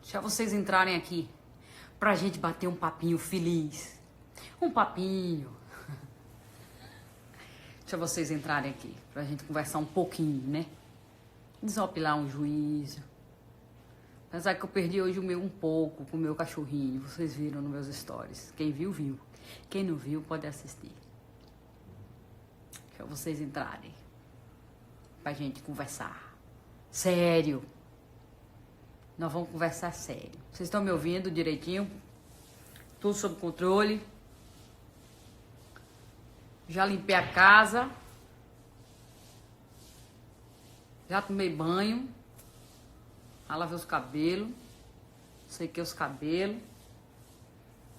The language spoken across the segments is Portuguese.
Deixa vocês entrarem aqui pra gente bater um papinho feliz. Um papinho. Deixa vocês entrarem aqui pra gente conversar um pouquinho, né? Desopilar um juízo. Apesar que eu perdi hoje o meu um pouco com o meu cachorrinho. Vocês viram nos meus stories. Quem viu, viu. Quem não viu, pode assistir. Deixa vocês entrarem pra gente conversar. Sério. Nós vamos conversar sério. Vocês estão me ouvindo direitinho? Tudo sob controle. Já limpei a casa. Já tomei banho. Já lavei os cabelos. Sequei os cabelos.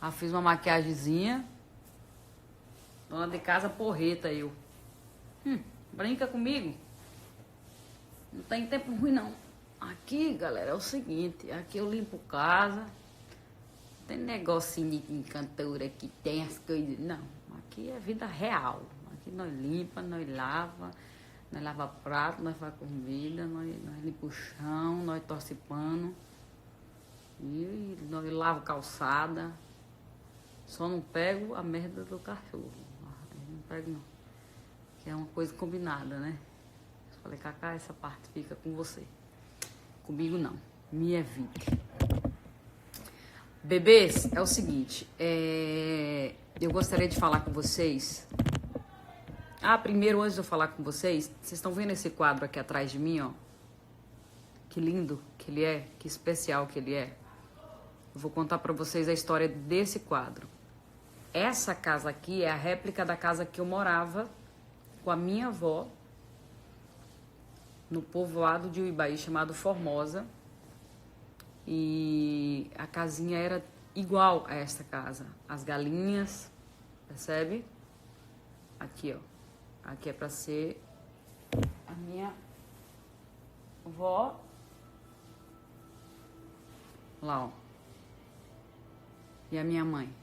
Já fiz uma maquiagemzinha. Dona de casa porreta eu. Brinca comigo. Não tem tempo ruim não. Aqui, galera, é o seguinte. Aqui eu limpo casa. Não tem negocinho de encantura que tem as coisas. Não. Aqui é vida real. Aqui nós limpa, nós lava prato, nós faz comida, nós limpa o chão, nós torce pano. E nós lava calçada. Só não pego a merda do cachorro. Não pego não. Que é uma coisa combinada, né? Eu falei, Cacá, essa parte fica com você. Comigo não. Me evite. Bebês, é o seguinte. Eu gostaria de falar com vocês. Primeiro, antes de eu falar com vocês, vocês estão vendo esse quadro aqui atrás de mim, ó? Que lindo que ele é, que especial que ele é. Eu vou contar pra vocês a história desse quadro. Essa casa aqui é a réplica da casa que eu morava com a minha avó no povoado de Uibaí chamado Formosa. E a casinha era igual a esta casa. As galinhas, percebe? Aqui, ó. Aqui é pra ser a minha avó. Lá, ó. E a minha mãe.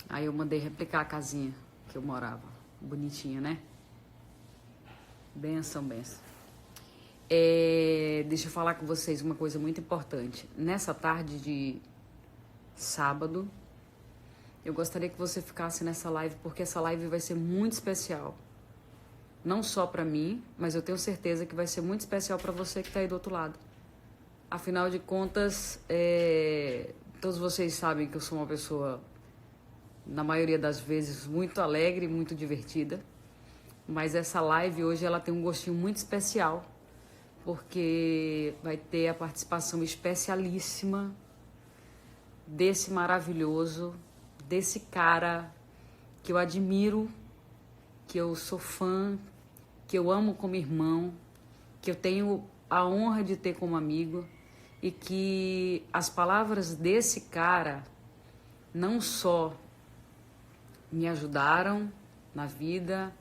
Aí eu mandei replicar a casinha que eu morava. Bonitinha, né? Benção, benção. Deixa eu falar com vocês uma coisa muito importante. Nessa tarde de sábado, eu gostaria que você ficasse nessa live, porque essa live vai ser muito especial. Não só pra mim, mas eu tenho certeza que vai ser muito especial pra você que tá aí do outro lado. Afinal de contas, todos vocês sabem que eu sou uma pessoa, na maioria das vezes, muito alegre, muito divertida. Mas essa live hoje ela tem um gostinho muito especial, porque vai ter a participação especialíssima desse maravilhoso, desse cara que eu admiro, que eu sou fã, que eu amo como irmão, que eu tenho a honra de ter como amigo, e que as palavras desse cara não só me ajudaram na vida,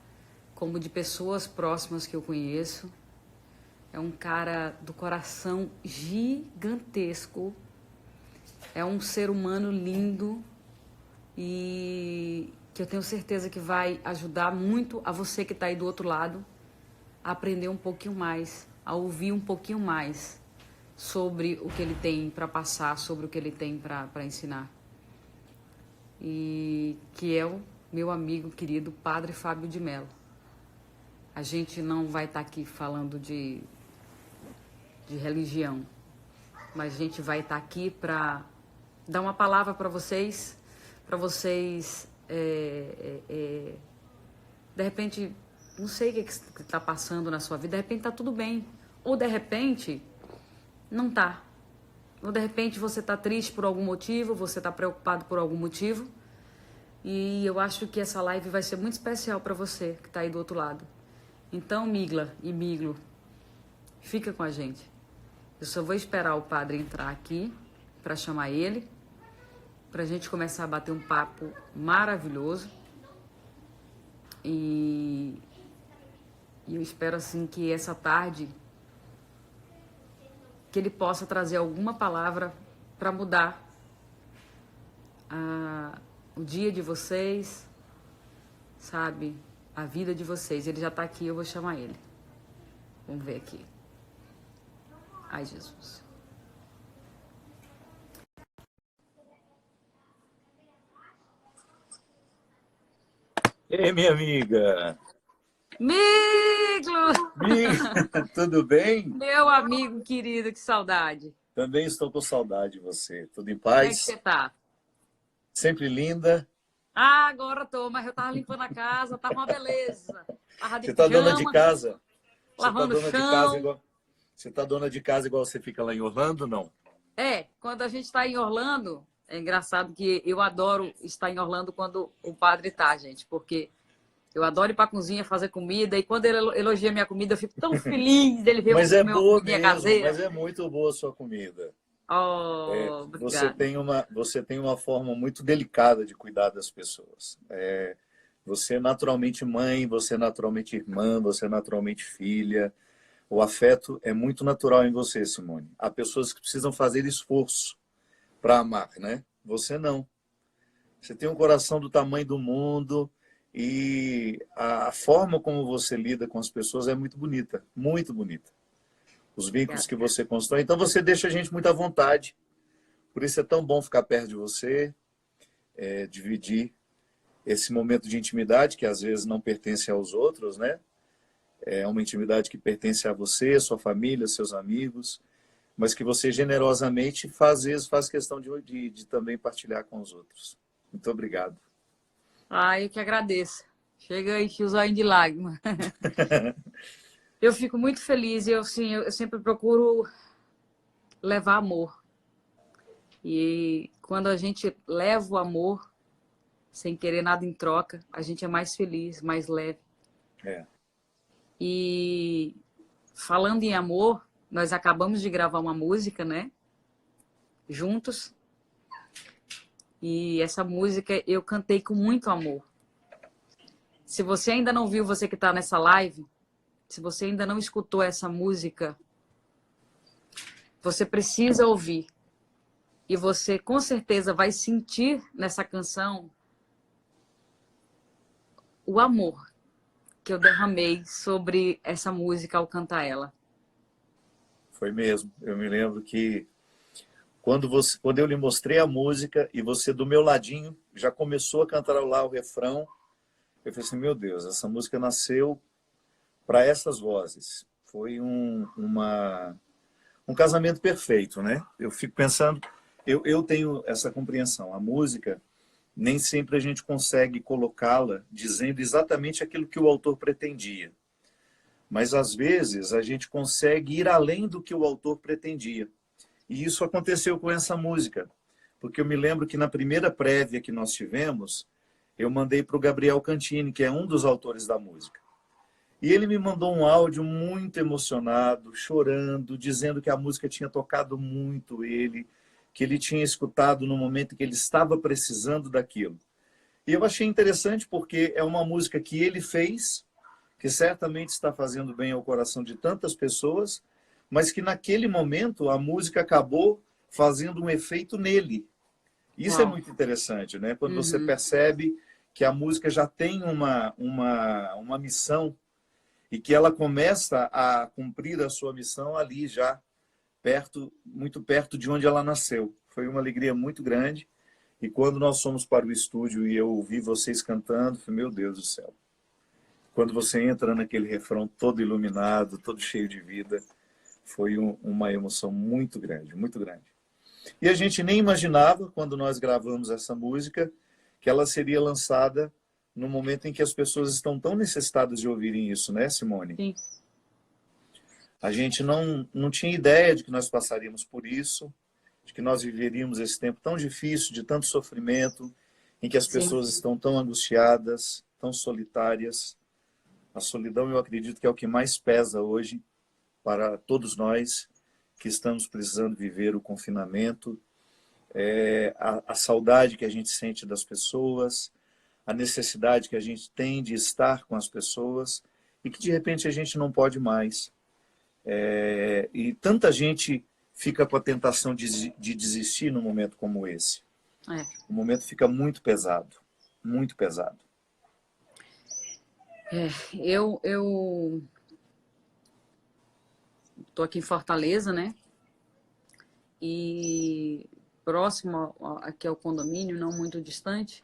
como de pessoas próximas que eu conheço. É um cara do coração gigantesco. É um ser humano lindo e que eu tenho certeza que vai ajudar muito a você que está aí do outro lado a aprender um pouquinho mais, a ouvir um pouquinho mais sobre o que ele tem para passar, sobre o que ele tem para ensinar. E que é o meu amigo querido Padre Fábio de Mello. A gente não vai estar aqui falando de religião, mas a gente vai estar aqui para dar uma palavra para vocês, de repente, não sei o que está passando na sua vida, de repente está tudo bem, ou de repente não tá, ou de repente você está triste por algum motivo, você está preocupado por algum motivo, e eu acho que essa live vai ser muito especial para você que está aí do outro lado. Então, Migla e Miglo, fica com a gente. Eu só vou esperar o padre entrar aqui para chamar ele, para a gente começar a bater um papo maravilhoso. E eu espero assim que essa tarde que ele possa trazer alguma palavra para mudar o dia de vocês, sabe? A vida de vocês. Ele já tá aqui, eu vou chamar ele. Vamos ver aqui. Ai, Jesus. Ei, minha amiga! Miglo! Amiga, tudo bem? Meu amigo querido, que saudade. Também estou com saudade de você. Tudo em Como é que você paz? tá? Sempre linda? Ah, agora tô, mas eu tava limpando a casa, tava uma beleza. Tava de Você está dona de pijama, casa? Você está lavando o dona de casa chão. igual... Você está dona de casa igual você fica lá em Orlando, não? É, quando a gente tá em Orlando, é engraçado que eu adoro estar em Orlando quando o padre tá, gente, porque eu adoro ir pra cozinha fazer comida e quando ele elogia minha comida, eu fico tão feliz dele ver eu Mas é comer uma boa comidinha mesmo, caseira. mas é muito boa a sua comida. Oh, obrigada. Você tem uma forma muito delicada de cuidar das pessoas. Você é naturalmente mãe, você é naturalmente irmã, você é naturalmente filha. O afeto é muito natural em você, Simone. Há pessoas que precisam fazer esforço para amar, né? Você não. Você tem um coração do tamanho do mundo e a forma como você lida com as pessoas é muito bonita, muito bonita. Os vínculos Obrigada. que você constrói. Então você deixa a gente muito à vontade. Por isso é tão bom ficar perto de você, dividir esse momento de intimidade que às vezes não pertence aos outros, né? É uma intimidade que pertence a você, a sua família, seus amigos, mas que você generosamente às vezes faz questão de também partilhar com os outros. Muito obrigado. Ah, eu que agradeço. Chega aí, enche os olhos de lágrima. Eu fico muito feliz e eu, sim, eu sempre procuro levar amor. E quando a gente leva o amor, sem querer nada em troca, a gente é mais feliz, mais leve. É, E falando em amor, nós acabamos de gravar uma música, né? Juntos. E essa música eu cantei com muito amor. Se você ainda não viu, você que está nessa live, se você ainda não escutou essa música, você precisa ouvir. E você com certeza vai sentir nessa canção o amor que eu derramei sobre essa música ao cantar ela. foi mesmo. Eu me lembro que quando eu lhe mostrei a música e você do meu ladinho já começou a cantarolar o refrão, eu falei assim, meu Deus, essa música nasceu para essas vozes. Foi um casamento perfeito, né? Eu fico pensando, eu tenho essa compreensão. A música, nem sempre a gente consegue colocá-la dizendo exatamente aquilo que o autor pretendia. Mas, às vezes, a gente consegue ir além do que o autor pretendia. E isso aconteceu com essa música. Porque eu me lembro que na primeira prévia que nós tivemos, eu mandei para o Gabriel Cantini, que é um dos autores da música. E ele me mandou um áudio muito emocionado, chorando, dizendo que a música tinha tocado muito ele, que ele tinha escutado no momento em que ele estava precisando daquilo. E eu achei interessante porque é uma música que ele fez, que certamente está fazendo bem ao coração de tantas pessoas, mas que naquele momento a música acabou fazendo um efeito nele. Isso é Uau. muito interessante, né? Quando você Uhum. percebe que a música já tem uma missão e que ela começa a cumprir a sua missão ali já perto, muito perto de onde ela nasceu. Foi uma alegria muito grande. E quando nós fomos para o estúdio e eu ouvi vocês cantando, falei, meu Deus do céu. Quando você entra naquele refrão todo iluminado, todo cheio de vida, foi uma emoção muito grande, muito grande. E a gente nem imaginava, quando nós gravamos essa música, que ela seria lançada no momento em que as pessoas estão tão necessitadas de ouvirem isso, né, Simone? Sim. A gente não tinha ideia de que nós passaríamos por isso, de que nós viveríamos esse tempo tão difícil, de tanto sofrimento, em que as Sim. pessoas estão tão angustiadas, tão solitárias. A solidão, eu acredito que é o que mais pesa hoje para todos nós que estamos precisando viver o confinamento, a saudade que a gente sente das pessoas, a necessidade que a gente tem de estar com as pessoas e que de repente a gente não pode mais. E tanta gente fica com a tentação de desistir num momento como esse. É. O momento fica muito pesado, muito pesado. Eu tô aqui em Fortaleza, né? E próximo aqui ao condomínio, não muito distante,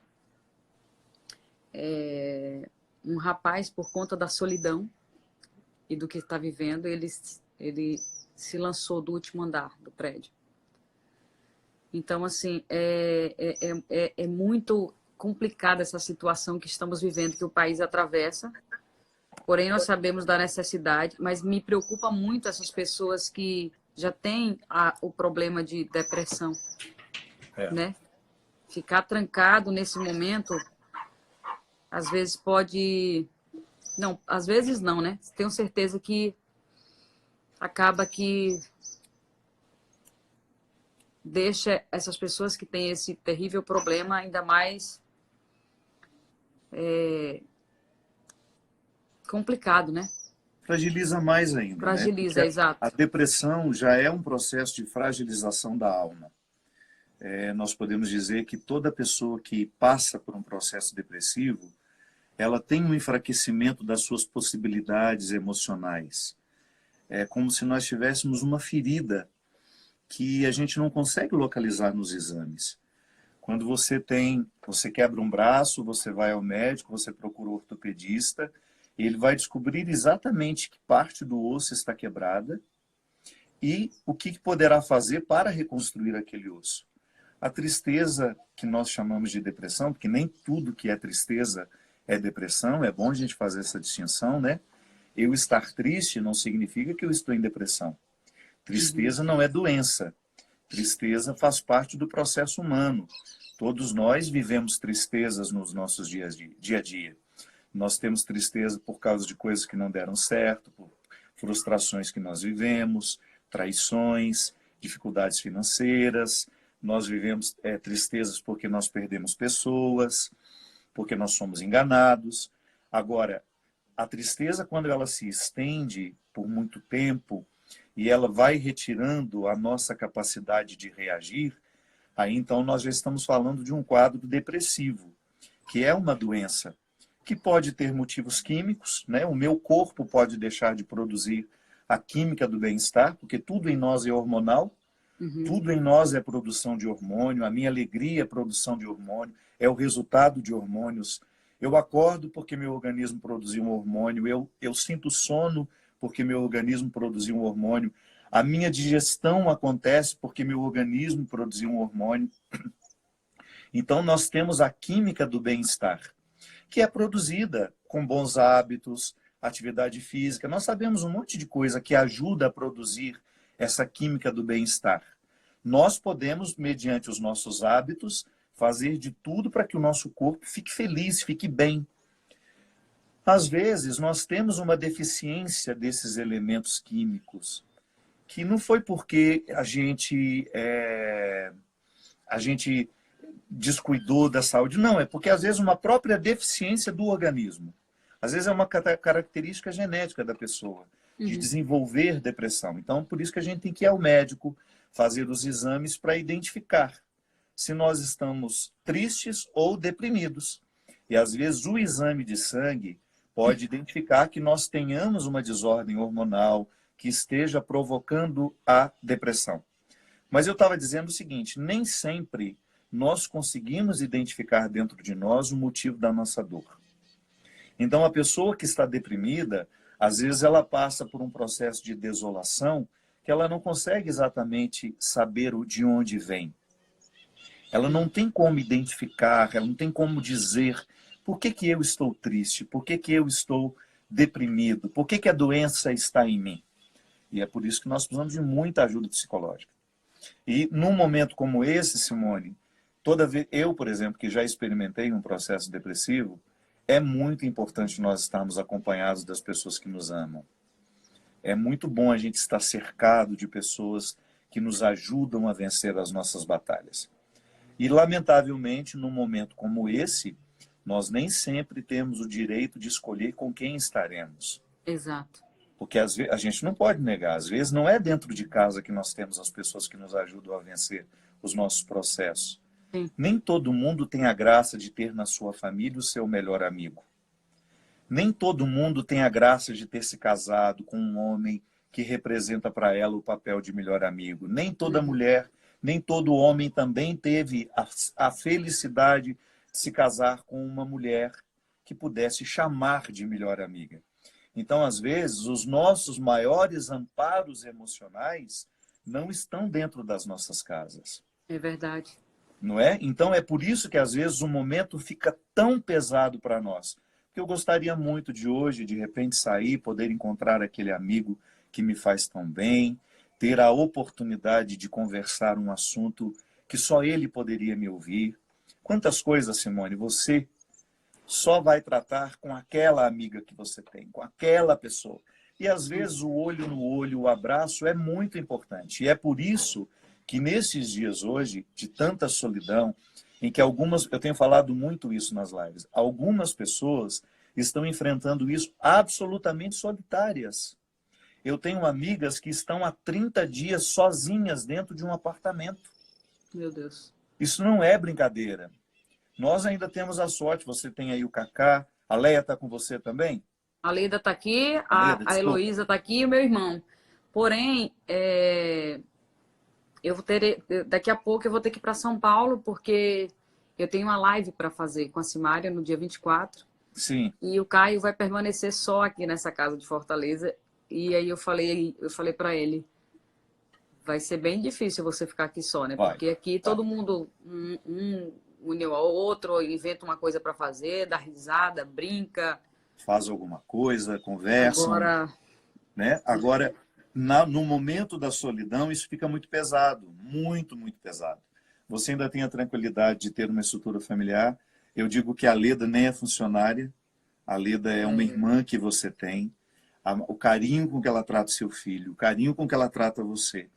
um rapaz, por conta da solidão e do que está vivendo, ele se lançou do último andar do prédio. Então, assim, é muito complicada essa situação que estamos vivendo, que o país atravessa. Porém, nós sabemos da necessidade, mas me preocupa muito essas pessoas que já têm o problema de depressão, né? Ficar trancado nesse momento, às vezes pode... Não, às vezes não, né? Tenho certeza que acaba que deixa essas pessoas que têm esse terrível problema ainda mais complicado, né? Fragiliza mais ainda, né? Fragiliza, Porque exato. a depressão já é um processo de fragilização da alma. Nós podemos dizer que toda pessoa que passa por um processo depressivo, ela tem um enfraquecimento das suas possibilidades emocionais. É como se nós tivéssemos uma ferida que a gente não consegue localizar nos exames. Quando você quebra um braço, você vai ao médico, você procura o ortopedista, ele vai descobrir exatamente que parte do osso está quebrada e o que poderá fazer para reconstruir aquele osso. A tristeza, que nós chamamos de depressão, porque nem tudo que é tristeza é depressão, é bom a gente fazer essa distinção, né? Eu estar triste não significa que eu estou em depressão. Tristeza não é doença. Tristeza faz parte do processo humano. Todos nós vivemos tristezas nos nossos dia a dia. Nós temos tristeza por causa de coisas que não deram certo, por frustrações que nós vivemos, traições, dificuldades financeiras. Nós vivemos tristezas porque nós perdemos pessoas, porque nós somos enganados. Agora, a tristeza, quando ela se estende por muito tempo e ela vai retirando a nossa capacidade de reagir, aí então nós já estamos falando de um quadro depressivo, que é uma doença que pode ter motivos químicos, né? O meu corpo pode deixar de produzir a química do bem-estar, porque tudo em nós é hormonal, tudo em nós é produção de hormônio, a minha alegria é produção de hormônio, é o resultado de hormônios. Eu acordo porque meu organismo produziu um hormônio, eu sinto sono porque meu organismo produziu um hormônio, a minha digestão acontece porque meu organismo produziu um hormônio. Então nós temos a química do bem-estar, que é produzida com bons hábitos, atividade física. Nós sabemos um monte de coisa que ajuda a produzir essa química do bem-estar. Nós podemos, mediante os nossos hábitos, fazer de tudo para que o nosso corpo fique feliz, fique bem. Às vezes, nós temos uma deficiência desses elementos químicos, que não foi porque a gente descuidou da saúde, não, é porque às vezes uma própria deficiência do organismo. Às vezes é uma característica genética da pessoa, de desenvolver depressão. Então, por isso que a gente tem que ir ao médico, fazer os exames para identificar se nós estamos tristes ou deprimidos. E às vezes o exame de sangue pode identificar que nós tenhamos uma desordem hormonal que esteja provocando a depressão. Mas eu estava dizendo o seguinte, nem sempre nós conseguimos identificar dentro de nós o motivo da nossa dor. Então, a pessoa que está deprimida, às vezes ela passa por um processo de desolação que ela não consegue exatamente saber de onde vem. Ela não tem como identificar, ela não tem como dizer por que eu estou triste, por que eu estou deprimido, por que a doença está em mim. E é por isso que nós precisamos de muita ajuda psicológica. E num momento como esse, Simone, toda vez, eu, por exemplo, que já experimentei um processo depressivo, é muito importante nós estarmos acompanhados das pessoas que nos amam. É muito bom a gente estar cercado de pessoas que nos ajudam a vencer as nossas batalhas. E, lamentavelmente, num momento como esse, nós nem sempre temos o direito de escolher com quem estaremos. Exato. Porque às vezes, a gente não pode negar, às vezes não é dentro de casa que nós temos as pessoas que nos ajudam a vencer os nossos processos. Sim. Nem todo mundo tem a graça de ter na sua família o seu melhor amigo. Nem todo mundo tem a graça de ter se casado com um homem que representa para ela o papel de melhor amigo. Nem toda mulher, nem todo homem também teve a felicidade de se casar com uma mulher que pudesse chamar de melhor amiga. Então, às vezes, os nossos maiores amparos emocionais não estão dentro das nossas casas. É verdade. Não é? Então, é por isso que, às vezes, o momento fica tão pesado para nós. Porque eu gostaria muito de hoje, de repente, sair, poder encontrar aquele amigo que me faz tão bem, ter a oportunidade de conversar um assunto que só ele poderia me ouvir. Quantas coisas, Simone, você só vai tratar com aquela amiga que você tem, com aquela pessoa. E às vezes o olho no olho, o abraço é muito importante. E é por isso que nesses dias hoje, de tanta solidão, em que algumas, eu tenho falado muito isso nas lives, algumas pessoas estão enfrentando isso absolutamente solitárias. Eu tenho amigas que estão há 30 dias sozinhas dentro de um apartamento. Meu Deus. Isso não é brincadeira. Nós ainda temos a sorte, você tem aí o Cacá, a Leia está com você também? A Leda está aqui, Leda, a desculpa. Heloísa está aqui e o meu irmão. Porém, eu vou ter, daqui a pouco eu vou ter que ir para São Paulo, porque eu tenho uma live para fazer com a Simária no dia 24. Sim. E o Caio vai permanecer só aqui nessa casa de Fortaleza. E aí eu falei para ele, vai ser bem difícil você ficar aqui só, né? Vai, Porque aqui tá. todo mundo une ao outro, inventa uma coisa para fazer, dá risada, brinca. Faz alguma coisa, conversam, Agora, né? Agora, no momento da solidão, isso fica muito pesado, muito, muito pesado. Você ainda tem a tranquilidade de ter uma estrutura familiar. Eu digo que a Leda nem é funcionária, a Leda é uma irmã que você tem, o carinho com que ela trata o seu filho, o carinho com que ela trata você.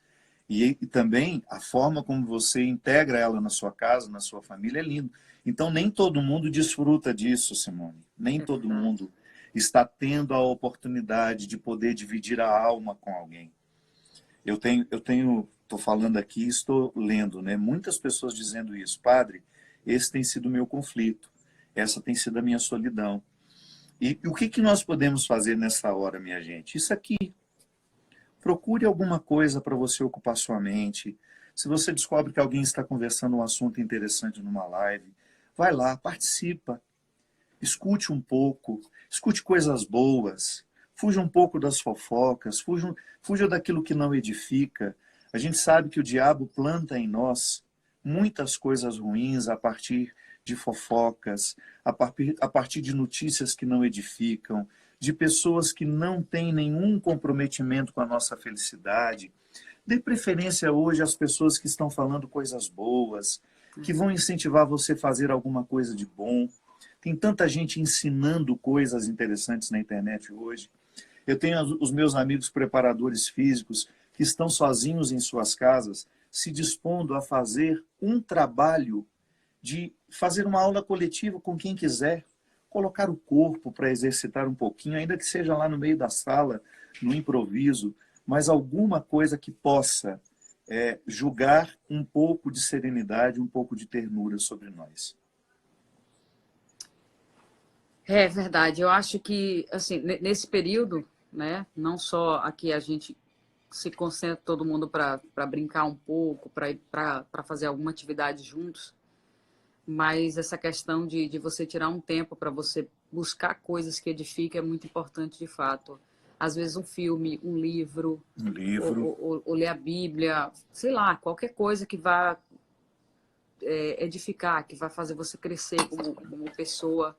E também a forma como você integra ela na sua casa, na sua família, é lindo. Então, nem todo mundo desfruta disso, Simone. Nem todo mundo está tendo a oportunidade de poder dividir a alma com alguém. Estou falando aqui, estou lendo, né? Muitas pessoas dizendo isso. Padre, esse tem sido o meu conflito. Essa tem sido a minha solidão. E o que nós podemos fazer nessa hora, minha gente? Isso aqui. Procure alguma coisa para você ocupar sua mente. Se você descobre que alguém está conversando um assunto interessante numa live, vai lá, participa. Escute um pouco, escute coisas boas. Fuja um pouco das fofocas, fuja daquilo que não edifica. A gente sabe que o diabo planta em nós muitas coisas ruins a partir de fofocas, a partir de notícias que não edificam, de pessoas que não têm nenhum comprometimento com a nossa felicidade. Dê preferência hoje às pessoas que estão falando coisas boas, que vão incentivar você a fazer alguma coisa de bom. Tem tanta gente ensinando coisas interessantes na internet hoje. Eu tenho os meus amigos preparadores físicos que estão sozinhos em suas casas, se dispondo a fazer um trabalho de fazer uma aula coletiva com quem quiser, colocar o corpo para exercitar um pouquinho, ainda que seja lá no meio da sala, no improviso, mas alguma coisa que possa julgar um pouco de serenidade, um pouco de ternura sobre nós. é verdade. Eu acho que, assim, nesse período, né, não só aqui a gente se concentra todo mundo para brincar um pouco, para fazer alguma atividade juntos, mas essa questão de você tirar um tempo para você buscar coisas que edifiquem é muito importante de fato. Às vezes um filme, um livro, Um livro. ou ler a Bíblia, sei lá, qualquer coisa que vá edificar, que vai fazer você crescer como pessoa,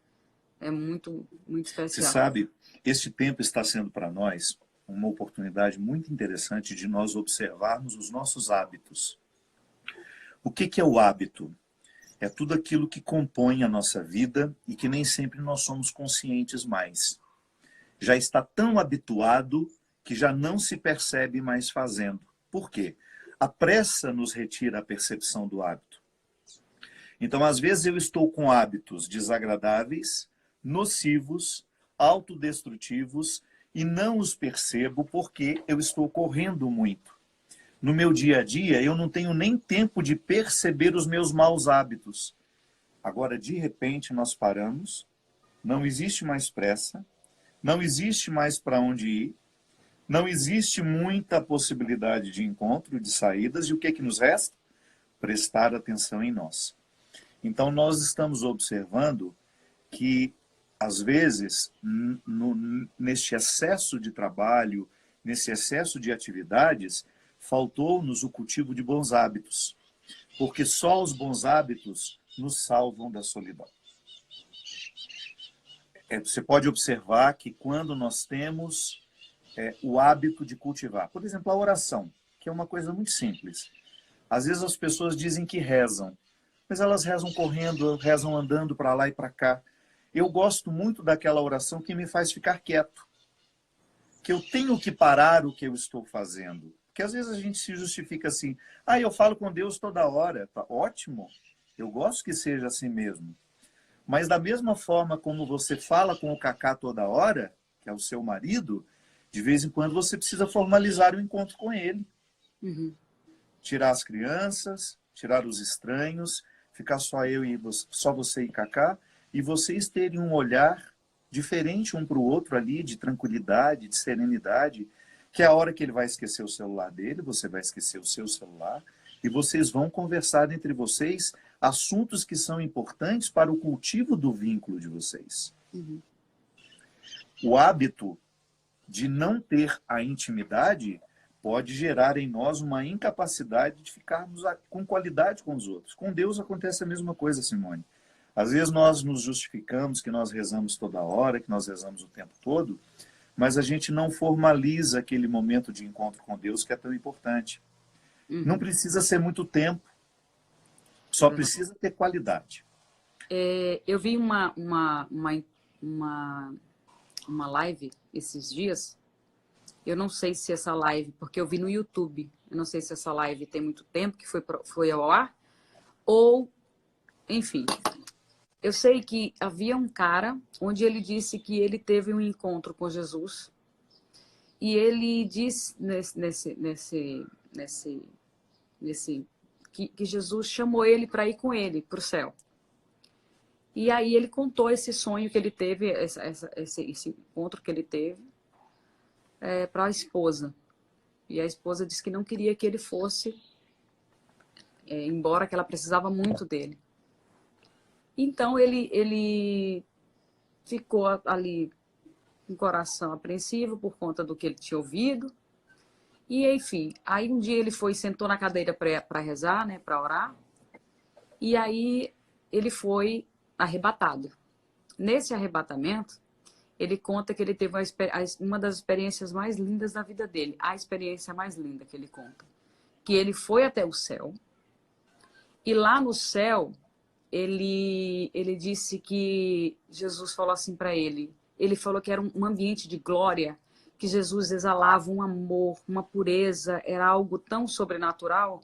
é muito, muito Você especial. sabe, este tempo está sendo para nós uma oportunidade muito interessante de nós observarmos os nossos hábitos. O que é o hábito? É tudo aquilo que compõe a nossa vida e que nem sempre nós somos conscientes mais. Já está tão habituado que já não se percebe mais fazendo. Por quê? A pressa nos retira a percepção do hábito. Então, às vezes, eu estou com hábitos desagradáveis, nocivos, autodestrutivos e não os percebo porque eu estou correndo muito. No meu dia a dia, eu não tenho nem tempo de perceber os meus maus hábitos. Agora, de repente, nós paramos, não existe mais pressa, não existe mais para onde ir, não existe muita possibilidade de encontro, de saídas, e o que nos resta? Prestar atenção em nós. Então, nós estamos observando que às vezes, neste excesso de trabalho, nesse excesso de atividades, faltou-nos o cultivo de bons hábitos, porque só os bons hábitos nos salvam da solidão. Você pode observar que quando nós temos o hábito de cultivar, por exemplo, a oração, que é uma coisa muito simples. Às vezes as pessoas dizem que rezam, mas elas rezam correndo, rezam andando para lá e para cá. Eu gosto muito daquela oração que me faz ficar quieto, que eu tenho que parar o que eu estou fazendo. Porque às vezes a gente se justifica assim, eu falo com Deus toda hora. Tá ótimo, eu gosto que seja assim mesmo. Mas da mesma forma como você fala com o Cacá toda hora, que é o seu marido, de vez em quando você precisa formalizar o encontro com ele. Uhum. Tirar as crianças, tirar os estranhos, ficar só eu e você, só você e Cacá, e vocês terem um olhar diferente um para o outro ali, de tranquilidade, de serenidade, que é a hora que ele vai esquecer o celular dele, você vai esquecer o seu celular, e vocês vão conversar entre vocês assuntos que são importantes para o cultivo do vínculo de vocês. Uhum. O hábito de não ter a intimidade pode gerar em nós uma incapacidade de ficarmos com qualidade com os outros. Com Deus acontece a mesma coisa, Simone. Às vezes nós nos justificamos que nós rezamos toda hora, que nós rezamos o tempo todo, mas a gente não formaliza aquele momento de encontro com Deus que é tão importante. Uhum. Não precisa ser muito tempo, só precisa ter qualidade. Eu vi uma live esses dias. Eu não sei se essa live, porque eu vi no YouTube, eu não sei se essa live tem muito tempo que foi ao ar, ou, enfim. Eu sei que havia um cara onde ele disse que ele teve um encontro com Jesus e ele disse que Jesus chamou ele para ir com ele para o céu. E aí ele contou esse sonho que ele teve, esse encontro que ele teve para a esposa. E a esposa disse que não queria que ele fosse embora, que ela precisava muito dele. Então ele ficou ali com o coração apreensivo por conta do que ele tinha ouvido. E enfim, aí um dia ele sentou na cadeira para rezar, né, para orar. E aí ele foi arrebatado. Nesse arrebatamento, ele conta que ele teve uma das experiências mais lindas da vida dele. A experiência mais linda que ele conta. Que ele foi até o céu. E lá no céu, ele disse que Jesus falou assim para ele. Ele falou que era um ambiente de glória, que Jesus exalava um amor, uma pureza, era algo tão sobrenatural.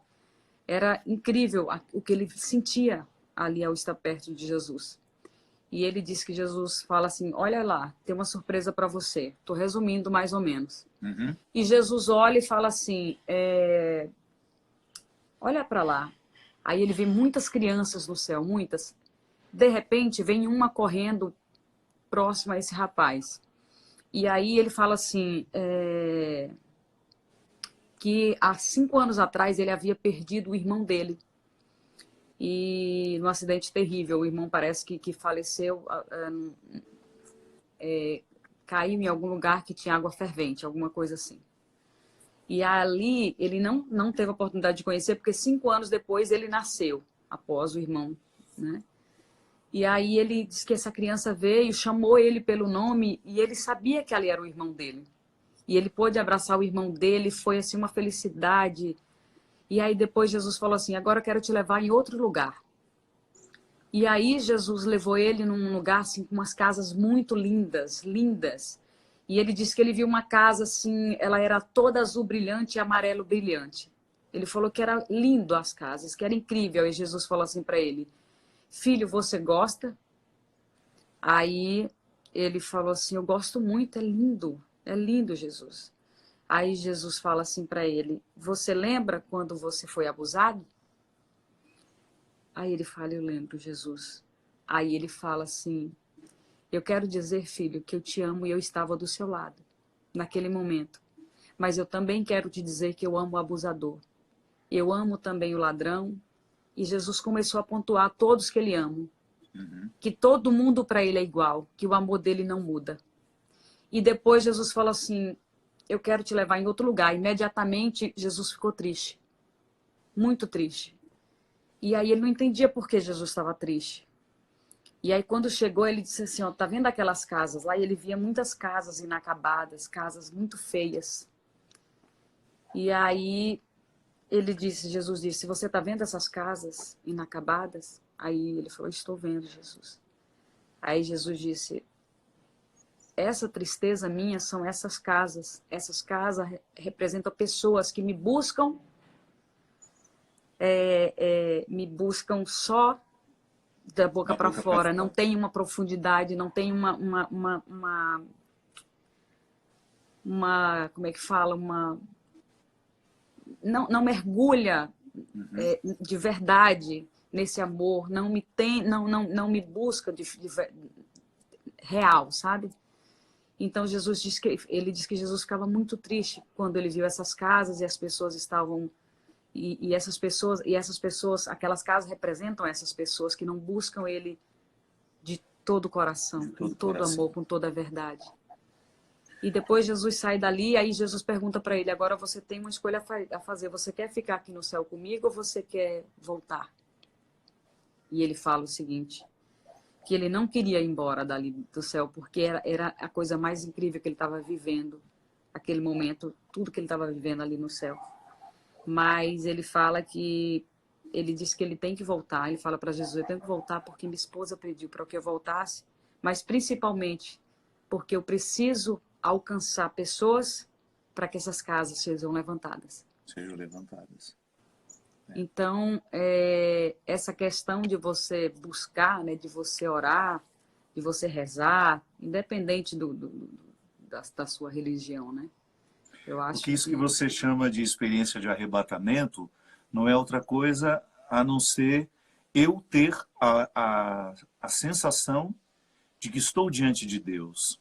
Era incrível o que ele sentia ali ao estar perto de Jesus. E ele disse que Jesus fala assim, olha lá, tem uma surpresa para você. Estou resumindo mais ou menos. Uhum. E Jesus olha e fala assim, olha para lá. Aí ele vê muitas crianças no céu, muitas. De repente, vem uma correndo próxima a esse rapaz. E aí ele fala assim, que há 5 anos atrás ele havia perdido o irmão dele. E num acidente terrível, o irmão parece que faleceu, caiu em algum lugar que tinha água fervente, alguma coisa assim. E ali ele não teve a oportunidade de conhecer, porque 5 anos depois ele nasceu, após o irmão, né? E aí ele disse que essa criança veio, chamou ele pelo nome, e ele sabia que ali era o irmão dele. E ele pôde abraçar o irmão dele, foi assim uma felicidade. E aí depois Jesus falou assim, agora eu quero te levar em outro lugar. E aí Jesus levou ele num lugar assim, com umas casas muito lindas, lindas. E ele disse que ele viu uma casa assim, ela era toda azul brilhante e amarelo brilhante. Ele falou que era lindo as casas, que era incrível. E Jesus falou assim para ele, filho, você gosta? Aí ele falou assim, eu gosto muito, é lindo, Jesus. Aí Jesus fala assim para ele, você lembra quando você foi abusado? Aí ele fala, eu lembro, Jesus. Aí ele fala assim, eu quero dizer, filho, que eu te amo e eu estava do seu lado, naquele momento. Mas eu também quero te dizer que eu amo o abusador. Eu amo também o ladrão. E Jesus começou a pontuar todos que ele ama. que todo mundo para ele é igual, que o amor dele não muda. E depois Jesus falou assim, eu quero te levar em outro lugar. Imediatamente Jesus ficou triste, muito triste. E aí ele não entendia por que Jesus estava triste. E aí quando chegou ele disse assim, ó, tá vendo aquelas casas lá? E ele via muitas casas inacabadas, casas muito feias. E aí Jesus disse, se você tá vendo essas casas inacabadas? Aí ele falou, estou vendo, Jesus. Aí Jesus disse, essa tristeza minha são essas casas. Essas casas representam pessoas que me buscam só da boca para fora, não tem uma profundidade, não tem como é que fala, não mergulha de verdade nesse amor, não me busca de real, sabe? Então ele diz que Jesus ficava muito triste quando ele viu essas casas e as pessoas estavam e essas pessoas, aquelas casas representam essas pessoas que não buscam ele de todo o coração, com todo amor, com toda a verdade. E depois Jesus sai dali, e aí Jesus pergunta para ele, agora você tem uma escolha a fazer, você quer ficar aqui no céu comigo ou você quer voltar? E ele fala o seguinte, que ele não queria ir embora dali do céu, porque era a coisa mais incrível que ele estava vivendo, aquele momento, tudo que ele estava vivendo ali no céu. Mas ele fala que, ele diz que ele tem que voltar, ele fala para Jesus, eu tenho que voltar porque minha esposa pediu para que eu voltasse, mas principalmente porque eu preciso alcançar pessoas para que essas casas sejam levantadas. Então, essa questão de você buscar, né, de você orar, de você rezar, independente da sua religião, né? Eu acho porque isso que você chama de experiência de arrebatamento não é outra coisa a não ser eu ter a sensação de que estou diante de Deus.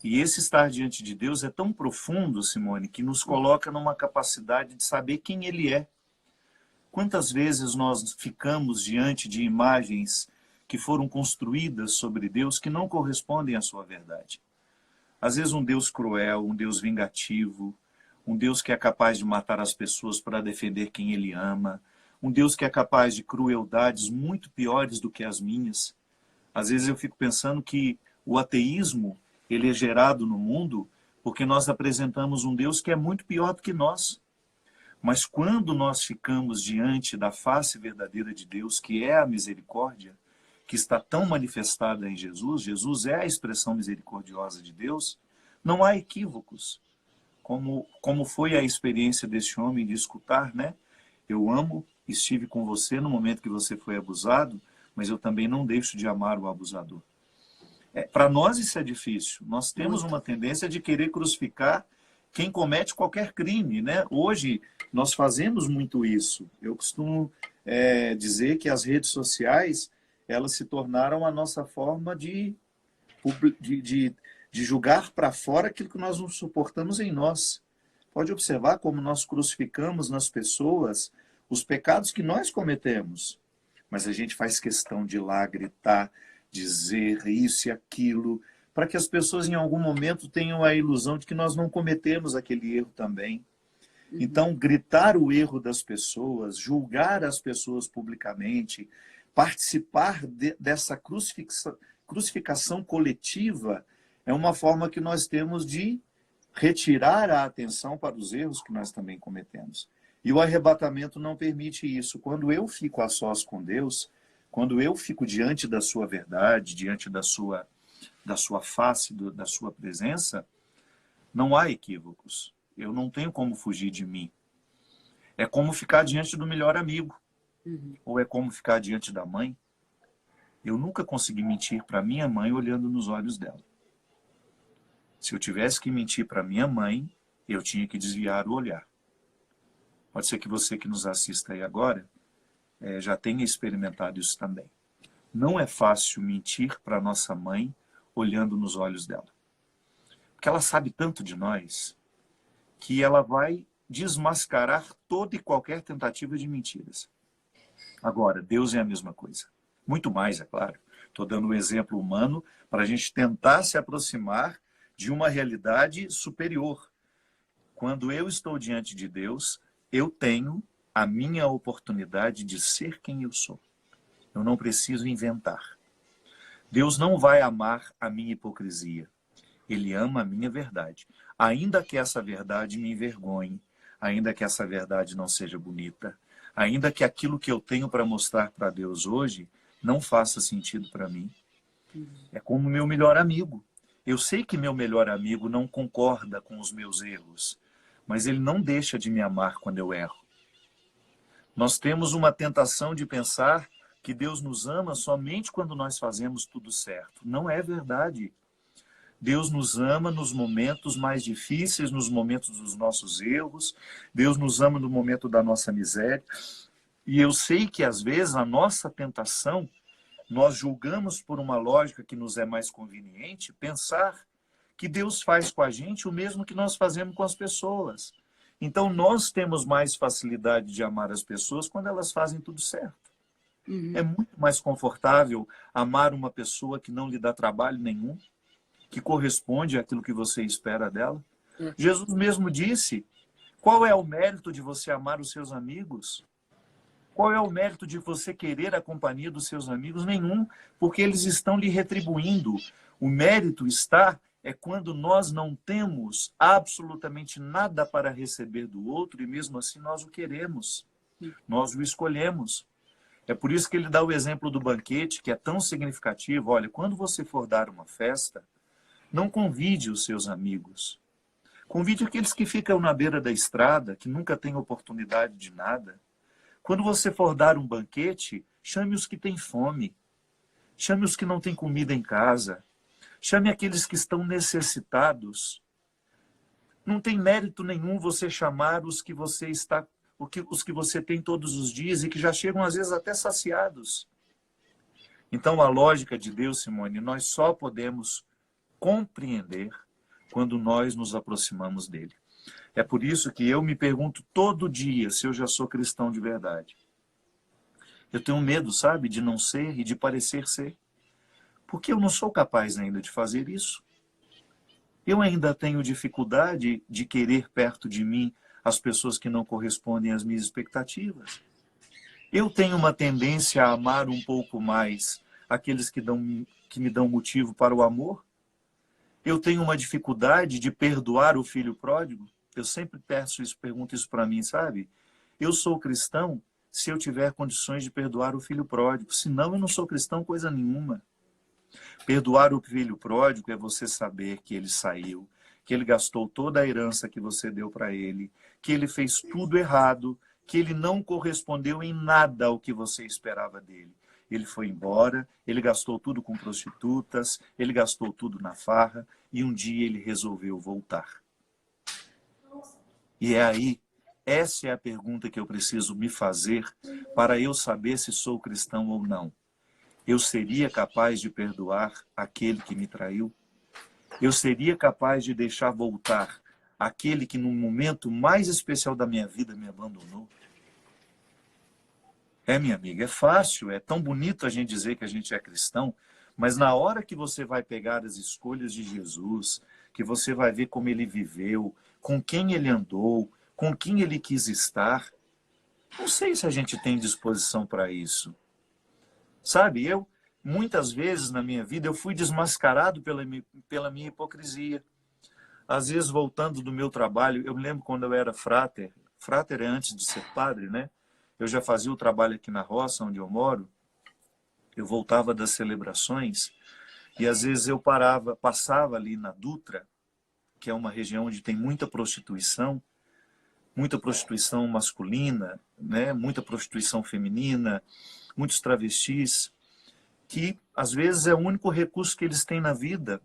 E esse estar diante de Deus é tão profundo, Simone, que nos coloca numa capacidade de saber quem Ele é. Quantas vezes nós ficamos diante de imagens que foram construídas sobre Deus que não correspondem à sua verdade? Às vezes um Deus cruel, um Deus vingativo, um Deus que é capaz de matar as pessoas para defender quem Ele ama, um Deus que é capaz de crueldades muito piores do que as minhas. Às vezes eu fico pensando que o ateísmo ele é gerado no mundo porque nós apresentamos um Deus que é muito pior do que nós. Mas quando nós ficamos diante da face verdadeira de Deus, que é a misericórdia, que está tão manifestada em Jesus, Jesus é a expressão misericordiosa de Deus, não há equívocos. Como foi a experiência desse homem de escutar, né? Eu amo, estive com você no momento que você foi abusado, mas eu também não deixo de amar o abusador. Para nós isso é difícil. Nós temos uma tendência de querer crucificar quem comete qualquer crime, né? Hoje nós fazemos muito isso. Eu costumo dizer que as redes sociais elas se tornaram a nossa forma de julgar para fora aquilo que nós não suportamos em nós. Pode observar como nós crucificamos nas pessoas os pecados que nós cometemos. Mas a gente faz questão de ir lá gritar, dizer isso e aquilo, para que as pessoas em algum momento tenham a ilusão de que nós não cometemos aquele erro também. Então, gritar o erro das pessoas, julgar as pessoas publicamente, participar dessa crucificação coletiva é uma forma que nós temos de retirar a atenção para os erros que nós também cometemos. E o arrebatamento não permite isso. Quando eu fico a sós com Deus, quando eu fico diante da sua verdade, diante da sua face, da sua presença, não há equívocos. Eu não tenho como fugir de mim. É como ficar diante do melhor amigo. Ou é como ficar diante da mãe. Eu nunca consegui mentir para minha mãe olhando nos olhos dela. Se eu tivesse que mentir para minha mãe, eu tinha que desviar o olhar. Pode ser que você que nos assista aí agora já tenha experimentado isso também. Não é fácil mentir para nossa mãe olhando nos olhos dela. Porque ela sabe tanto de nós que ela vai desmascarar toda e qualquer tentativa de mentiras. Agora, Deus é a mesma coisa. Muito mais, é claro. Estou dando um exemplo humano para a gente tentar se aproximar de uma realidade superior. Quando eu estou diante de Deus, eu tenho a minha oportunidade de ser quem eu sou. Eu não preciso inventar. Deus não vai amar a minha hipocrisia. Ele ama a minha verdade. Ainda que essa verdade me envergonhe, ainda que essa verdade não seja bonita, ainda que aquilo que eu tenho para mostrar para Deus hoje não faça sentido para mim. É como meu melhor amigo. Eu sei que meu melhor amigo não concorda com os meus erros, mas ele não deixa de me amar quando eu erro. Nós temos uma tentação de pensar que Deus nos ama somente quando nós fazemos tudo certo. Não é verdade. Deus nos ama nos momentos mais difíceis, nos momentos dos nossos erros. Deus nos ama no momento da nossa miséria. E eu sei que, às vezes, a nossa tentação, nós julgamos por uma lógica que nos é mais conveniente, pensar que Deus faz com a gente o mesmo que nós fazemos com as pessoas. Então, nós temos mais facilidade de amar as pessoas quando elas fazem tudo certo. É muito mais confortável amar uma pessoa que não lhe dá trabalho nenhum, que corresponde àquilo que você espera dela. Jesus mesmo disse, qual é o mérito de você amar os seus amigos? Qual é o mérito de você querer a companhia dos seus amigos? Nenhum, porque eles estão lhe retribuindo. O mérito está quando nós não temos absolutamente nada para receber do outro e mesmo assim nós o queremos. Nós o escolhemos. É por isso que ele dá o exemplo do banquete, que é tão significativo. Olha, quando você for dar uma festa, não convide os seus amigos. Convide aqueles que ficam na beira da estrada, que nunca têm oportunidade de nada. Quando você for dar um banquete, chame os que têm fome. Chame os que não têm comida em casa. Chame aqueles que estão necessitados. Não tem mérito nenhum você chamar os que você está, os que você tem todos os dias e que já chegam às vezes até saciados. Então a lógica de Deus, Simone, nós só podemos compreender quando nós nos aproximamos dele. É por isso que eu me pergunto todo dia se eu já sou cristão de verdade. Eu tenho medo, sabe, de não ser e de parecer ser. Porque eu não sou capaz ainda de fazer isso. Eu ainda tenho dificuldade de querer perto de mim as pessoas que não correspondem às minhas expectativas. Eu tenho uma tendência a amar um pouco mais aqueles que me dão motivo para o amor. Eu tenho uma dificuldade de perdoar o filho pródigo. Eu sempre pergunto isso para mim, sabe? Eu sou cristão se eu tiver condições de perdoar o filho pródigo. Senão eu não sou cristão coisa nenhuma. Perdoar o filho pródigo é você saber que ele saiu, que ele gastou toda a herança que você deu para ele, que ele fez tudo errado, que ele não correspondeu em nada ao que você esperava dele. Ele foi embora, ele gastou tudo com prostitutas, ele gastou tudo na farra e um dia ele resolveu voltar. E é aí, essa é a pergunta que eu preciso me fazer para eu saber se sou cristão ou não. Eu seria capaz de perdoar aquele que me traiu? Eu seria capaz de deixar voltar aquele que no momento mais especial da minha vida me abandonou? Minha amiga, é fácil, é tão bonito a gente dizer que a gente é cristão, mas na hora que você vai pegar as escolhas de Jesus, que você vai ver como ele viveu, com quem ele andou, com quem ele quis estar, não sei se a gente tem disposição para isso. Sabe, muitas vezes na minha vida, eu fui desmascarado pela minha hipocrisia. Às vezes, voltando do meu trabalho, eu me lembro quando eu era fráter é antes de ser padre, né? Eu já fazia o trabalho aqui na roça, onde eu moro. Eu voltava das celebrações e às vezes eu passava ali na Dutra, que é uma região onde tem muita prostituição masculina, né? Muita prostituição feminina, muitos travestis, que às vezes é o único recurso que eles têm na vida.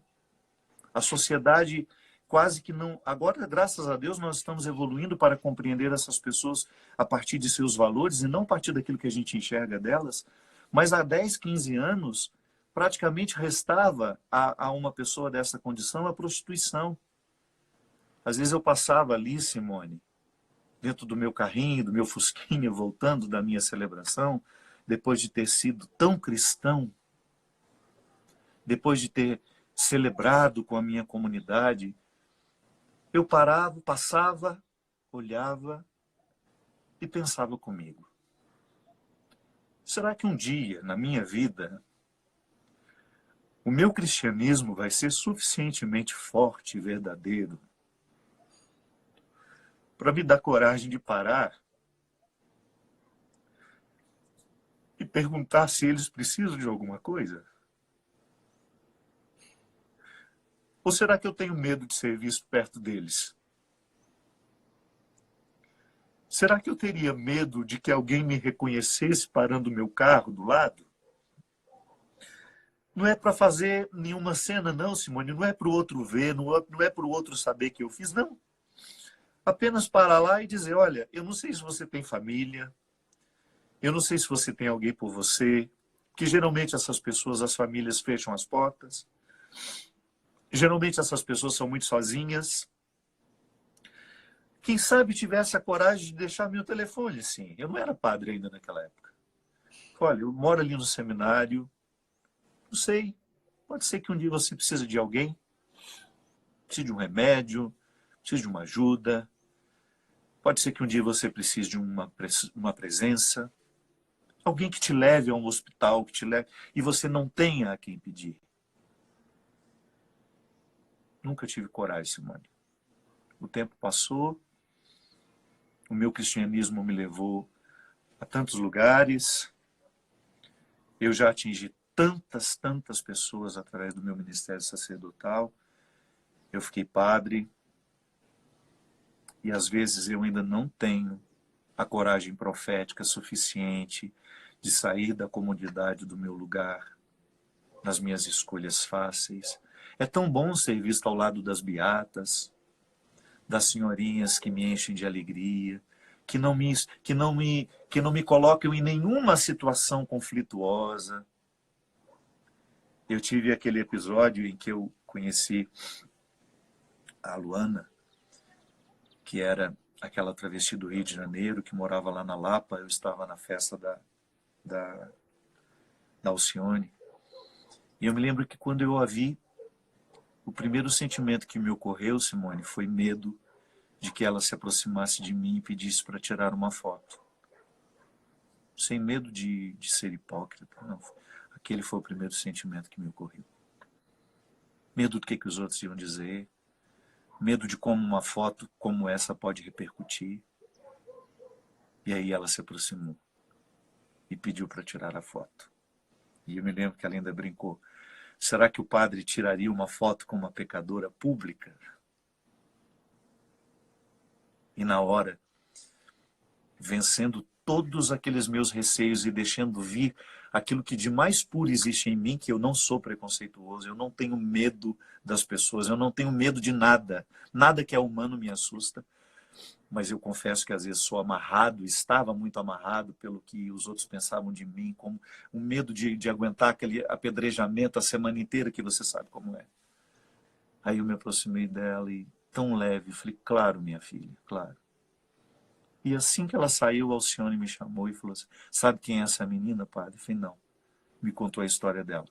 A sociedade quase que não... Agora, graças a Deus, nós estamos evoluindo para compreender essas pessoas a partir de seus valores e não a partir daquilo que a gente enxerga delas. Mas há 10, 15 anos, praticamente restava a uma pessoa dessa condição a prostituição. Às vezes eu passava ali, Simone, dentro do meu carrinho, do meu fusquinha, voltando da minha celebração, depois de ter sido tão cristão, depois de ter celebrado com a minha comunidade, eu parava, passava, olhava e pensava comigo: será que um dia, na minha vida, o meu cristianismo vai ser suficientemente forte e verdadeiro para me dar coragem de parar e perguntar se eles precisam de alguma coisa? Ou será que eu tenho medo de ser visto perto deles? Será que eu teria medo de que alguém me reconhecesse parando o meu carro do lado? Não é para fazer nenhuma cena, não, Simone. Não é para o outro ver, não é para o outro saber que eu fiz, não. Apenas parar lá e dizer: olha, eu não sei se você tem família, eu não sei se você tem alguém por você, que geralmente essas pessoas, as famílias fecham as portas. Geralmente essas pessoas são muito sozinhas. Quem sabe tivesse a coragem de deixar meu telefone, assim. Eu não era padre ainda naquela época. Olha, eu moro ali no seminário, não sei, pode ser que um dia você precise de alguém, precise de um remédio, precise de uma ajuda, pode ser que um dia você precise de uma presença, alguém que te leve a um hospital, que te leve, e você não tenha a quem pedir. Nunca tive coragem, Simone. O tempo passou, o meu cristianismo me levou a tantos lugares, eu já atingi tantas pessoas através do meu ministério sacerdotal, eu fiquei padre, e às vezes eu ainda não tenho a coragem profética suficiente de sair da comodidade do meu lugar, nas minhas escolhas fáceis. É tão bom ser visto ao lado das beatas, das senhorinhas que me enchem de alegria, que não me colocam em nenhuma situação conflituosa. Eu tive aquele episódio em que eu conheci a Luana, que era aquela travesti do Rio de Janeiro, que morava lá na Lapa. Eu estava na festa da Alcione. E eu me lembro que quando eu a vi, o primeiro sentimento que me ocorreu, Simone, foi medo de que ela se aproximasse de mim e pedisse para tirar uma foto. Sem medo de ser hipócrita, não. Aquele foi o primeiro sentimento que me ocorreu. Medo do que os outros iam dizer, medo de como uma foto como essa pode repercutir. E aí ela se aproximou e pediu para tirar a foto. E eu me lembro que ela ainda brincou: será que o padre tiraria uma foto com uma pecadora pública? E na hora, vencendo todos aqueles meus receios e deixando vir aquilo que de mais puro existe em mim, que eu não sou preconceituoso, eu não tenho medo das pessoas, eu não tenho medo de nada. Nada que é humano me assusta. Mas eu confesso que às vezes sou amarrado, estava muito amarrado pelo que os outros pensavam de mim, como um medo de aguentar aquele apedrejamento a semana inteira, que você sabe como é. Aí eu me aproximei dela e, tão leve, falei: claro, minha filha, claro. E assim que ela saiu, a Alcione me chamou e falou assim: sabe quem é essa menina, padre? Eu falei: não. Me contou a história dela.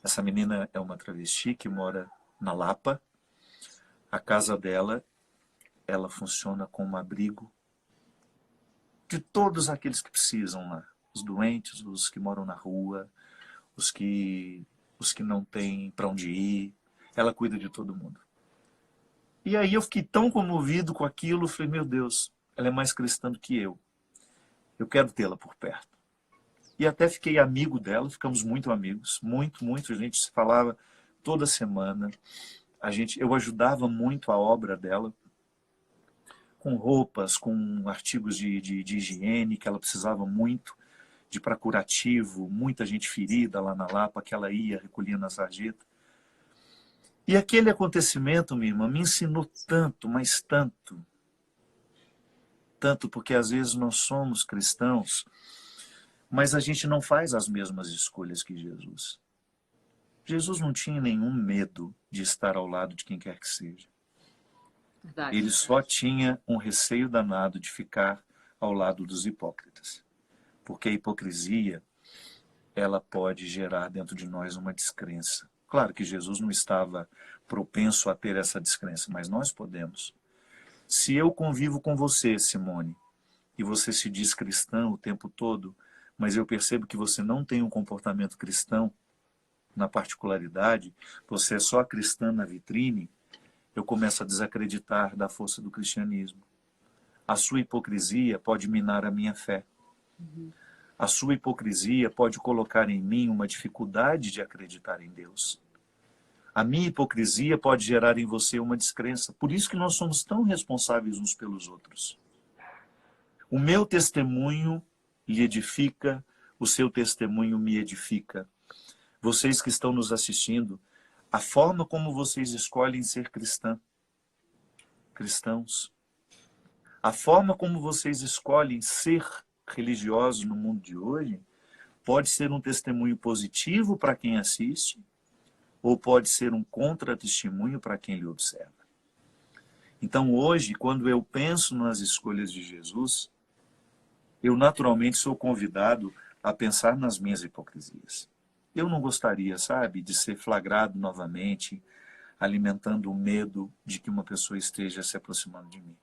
Essa menina é uma travesti que mora na Lapa. A casa dela, ela funciona como abrigo de todos aqueles que precisam lá. Os doentes, os que moram na rua, os que não têm para onde ir. Ela cuida de todo mundo. E aí eu fiquei tão comovido com aquilo, falei: meu Deus, ela é mais cristã do que eu. Eu quero tê-la por perto. E até fiquei amigo dela, ficamos muito amigos, muito, a gente se falava toda semana. Eu ajudava muito a obra dela, com roupas, com artigos de higiene que ela precisava muito, de para curativo, muita gente ferida lá na Lapa, que ela ia, recolhia na sarjeta. E aquele acontecimento, minha irmã, me ensinou tanto, mas tanto, porque às vezes nós somos cristãos, mas a gente não faz as mesmas escolhas que Jesus. Jesus não tinha nenhum medo de estar ao lado de quem quer que seja. Verdade. Ele só tinha um receio danado de ficar ao lado dos hipócritas. Porque a hipocrisia, ela pode gerar dentro de nós uma descrença. Claro que Jesus não estava propenso a ter essa descrença, mas nós podemos. Se eu convivo com você, Simone, e você se diz cristã o tempo todo, mas eu percebo que você não tem um comportamento cristão na particularidade, você é só cristã na vitrine, eu começo a desacreditar da força do cristianismo. A sua hipocrisia pode minar a minha fé. A sua hipocrisia pode colocar em mim uma dificuldade de acreditar em Deus. A minha hipocrisia pode gerar em você uma descrença. Por isso que nós somos tão responsáveis uns pelos outros. O meu testemunho lhe edifica, o seu testemunho me edifica. Vocês que estão nos assistindo, a forma como vocês escolhem ser cristãos, a forma como vocês escolhem ser religiosos no mundo de hoje, pode ser um testemunho positivo para quem assiste, ou pode ser um contra-testemunho para quem lhe observa. Então hoje, quando eu penso nas escolhas de Jesus, eu naturalmente sou convidado a pensar nas minhas hipocrisias. Eu não gostaria, sabe, de ser flagrado novamente, alimentando o medo de que uma pessoa esteja se aproximando de mim.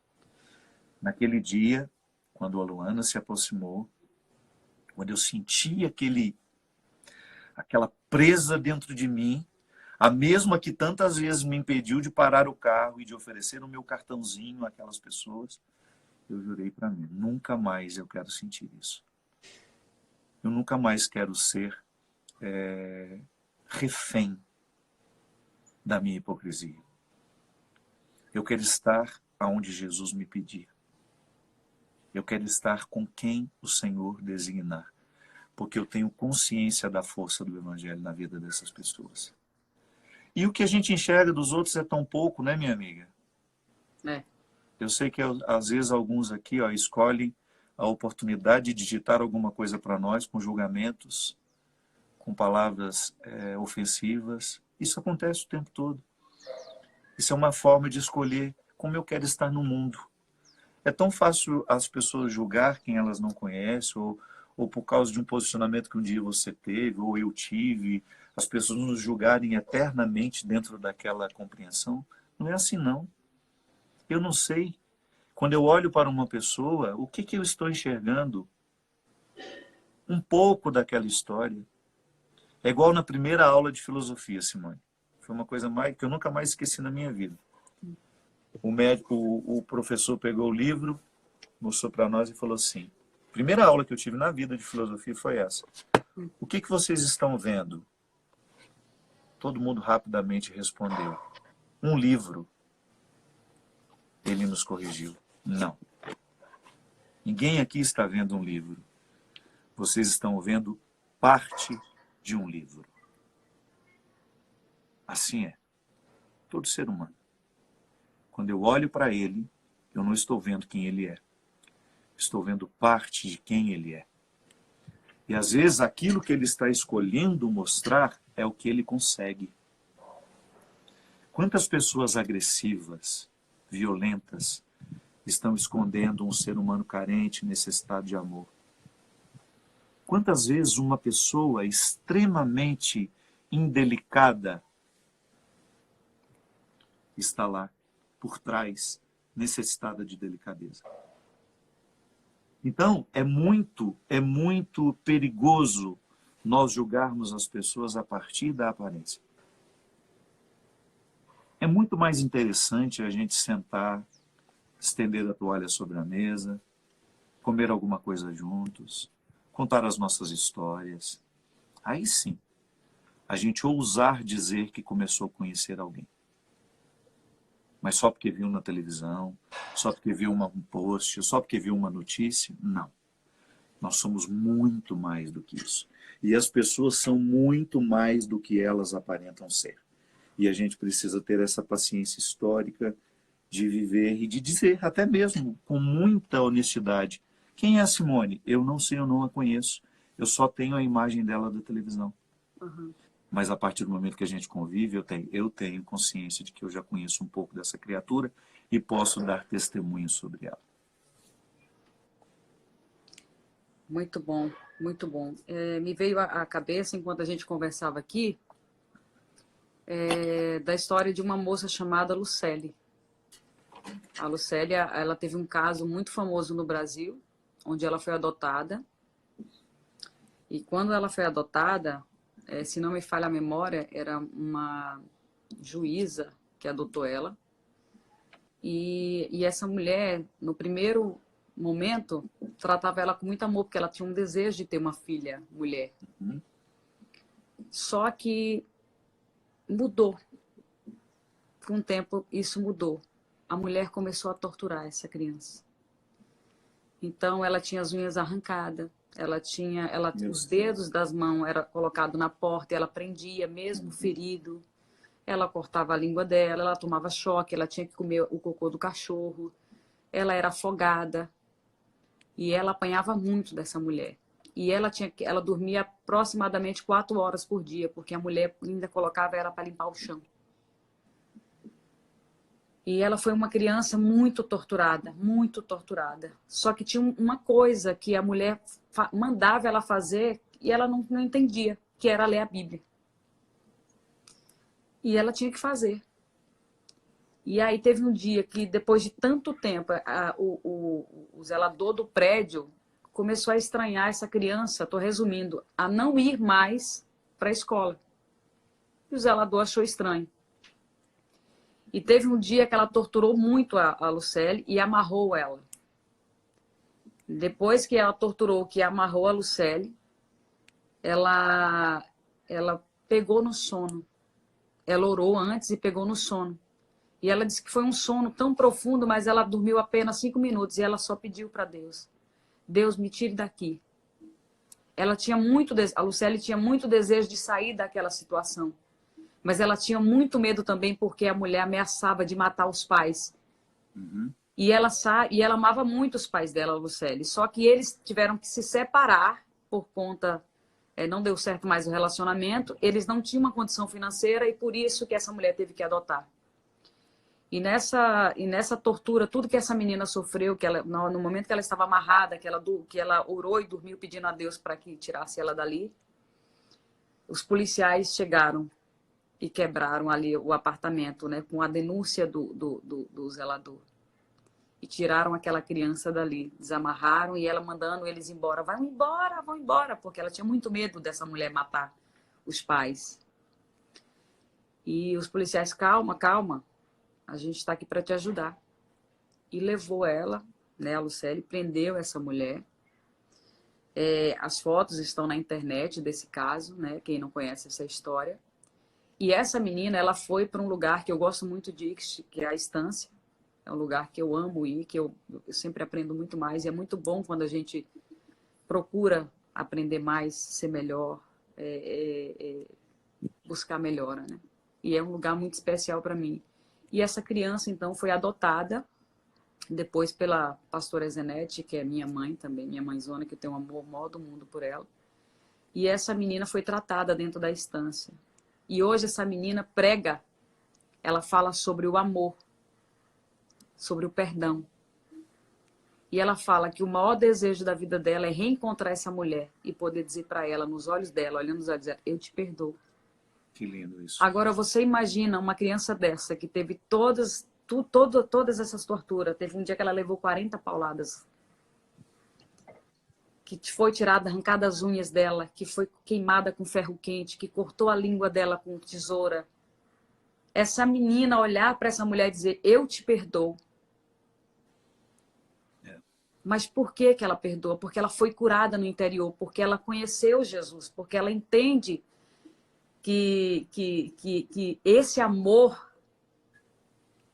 Naquele dia, quando a Luana se aproximou, quando eu senti aquela presa dentro de mim, a mesma que tantas vezes me impediu de parar o carro e de oferecer o meu cartãozinho àquelas pessoas, eu jurei para mim, nunca mais eu quero sentir isso. Eu nunca mais quero ser refém da minha hipocrisia. Eu quero estar aonde Jesus me pedir. Eu quero estar com quem o Senhor designar, porque eu tenho consciência da força do Evangelho na vida dessas pessoas. E o que a gente enxerga dos outros é tão pouco, né, minha amiga? É. Eu sei que às vezes alguns aqui escolhem a oportunidade de digitar alguma coisa para nós com julgamentos, com palavras ofensivas. Isso acontece o tempo todo. Isso é uma forma de escolher como eu quero estar no mundo. É tão fácil as pessoas julgar quem elas não conhecem, ou por causa de um posicionamento que um dia você teve, ou eu tive, as pessoas nos julgarem eternamente dentro daquela compreensão. Não é assim, não. Eu não sei. Quando eu olho para uma pessoa, o que eu estou enxergando? Um pouco daquela história. É igual na primeira aula de filosofia, Simone. Foi uma coisa que eu nunca mais esqueci na minha vida. O professor pegou o livro, mostrou para nós e falou assim, primeira aula que eu tive na vida de filosofia foi essa. O que vocês estão vendo? Todo mundo rapidamente respondeu. Um livro. Ele nos corrigiu. Não. Ninguém aqui está vendo um livro. Vocês estão vendo parte de um livro. Assim é. Todo ser humano. Quando eu olho para ele, eu não estou vendo quem ele é. Estou vendo parte de quem ele é. E às vezes aquilo que ele está escolhendo mostrar é o que ele consegue. Quantas pessoas agressivas, violentas, estão escondendo um ser humano carente, necessitado de amor? Quantas vezes uma pessoa extremamente indelicada está lá, por trás, necessitada de delicadeza? Então, é muito perigoso nós julgarmos as pessoas a partir da aparência. É muito mais interessante a gente sentar, estender a toalha sobre a mesa, comer alguma coisa juntos, contar as nossas histórias. Aí sim, a gente ousar dizer que começou a conhecer alguém. Mas só porque viu na televisão, só porque viu um post, só porque viu uma notícia? Não. Nós somos muito mais do que isso. E as pessoas são muito mais do que elas aparentam ser. E a gente precisa ter essa paciência histórica de viver e de dizer, até mesmo com muita honestidade, quem é a Simone? Eu não sei, eu não a conheço. Eu só tenho a imagem dela da televisão. Uhum. Mas a partir do momento que a gente convive, eu tenho consciência de que eu já conheço um pouco dessa criatura e posso dar testemunho sobre ela. Muito bom, muito bom. Me veio à cabeça, enquanto a gente conversava aqui, da história de uma moça chamada Lucélia. A Lucélia, ela teve um caso muito famoso no Brasil, onde ela foi adotada. E quando ela foi adotada, se não me falha a memória, era uma juíza que adotou ela. E essa mulher, no primeiro momento, tratava ela com muito amor, porque ela tinha um desejo de ter uma filha mulher. Só que mudou. Com o tempo, isso mudou. A mulher começou a torturar essa criança. Então, ela tinha as unhas arrancadas, os dedos das mãos eram colocados na porta e ela prendia, mesmo ferido. Ela cortava a língua dela, ela tomava choque, ela tinha que comer o cocô do cachorro. Ela era afogada. E ela apanhava muito dessa mulher. E ela dormia aproximadamente 4 horas por dia, porque a mulher ainda colocava ela para limpar o chão. E ela foi uma criança muito torturada, muito torturada. Só que tinha uma coisa que a mulher mandava ela fazer e ela não entendia, que era ler a Bíblia. E ela tinha que fazer. E aí teve um dia que, depois de tanto tempo, o zelador do prédio começou a estranhar essa criança, estou resumindo, a não ir mais para a escola. E o zelador achou estranho. E teve um dia que ela torturou muito a Lucélia e amarrou ela. Depois que ela torturou, que amarrou a Lucélia, ela pegou no sono. Ela orou antes e pegou no sono. E ela disse que foi um sono tão profundo, mas ela dormiu apenas 5 minutos e ela só pediu para Deus: Deus, me tire daqui. A Lucélia tinha muito desejo de sair daquela situação. Mas ela tinha muito medo também porque a mulher ameaçava de matar os pais. E ela amava muito os pais dela, a Lucélia. Só que eles tiveram que se separar por conta... não deu certo mais o relacionamento. Eles não tinham uma condição financeira e por isso que essa mulher teve que adotar. E nessa tortura, tudo que essa menina sofreu, no momento que ela estava amarrada, que ela orou e dormiu pedindo a Deus para que tirasse ela dali, os policiais chegaram e quebraram ali o apartamento, né, com a denúncia do zelador. E tiraram aquela criança dali, desamarraram e ela mandando eles embora. Vão embora, porque ela tinha muito medo dessa mulher matar os pais. E os policiais, calma, a gente está aqui para te ajudar. E levou ela, né, a Lucélia, prendeu essa mulher. As fotos estão na internet desse caso, né, quem não conhece essa história. E essa menina, ela foi para um lugar que eu gosto muito de ir, que é a Estância. É um lugar que eu amo ir, que eu sempre aprendo muito mais. E é muito bom quando a gente procura aprender mais, ser melhor, buscar melhora, né? E é um lugar muito especial para mim. E essa criança, então, foi adotada depois pela pastora Zenete, que é minha mãe também, minha mãezona, que eu tenho um amor maior do mundo por ela. E essa menina foi tratada dentro da Estância. E hoje essa menina prega, ela fala sobre o amor, sobre o perdão. E ela fala que o maior desejo da vida dela é reencontrar essa mulher e poder dizer para ela, nos olhos dela, olhando nos olhos dela, eu te perdoo. Que lindo isso. Agora você imagina uma criança dessa que teve todas essas torturas. Teve um dia que ela levou 40 pauladas. Que foi tirada, arrancada as unhas dela, que foi queimada com ferro quente, que cortou a língua dela com tesoura. Essa menina olhar para essa mulher e dizer, eu te perdoo. Mas por que ela perdoa? Porque ela foi curada no interior, porque ela conheceu Jesus, porque ela entende que esse amor,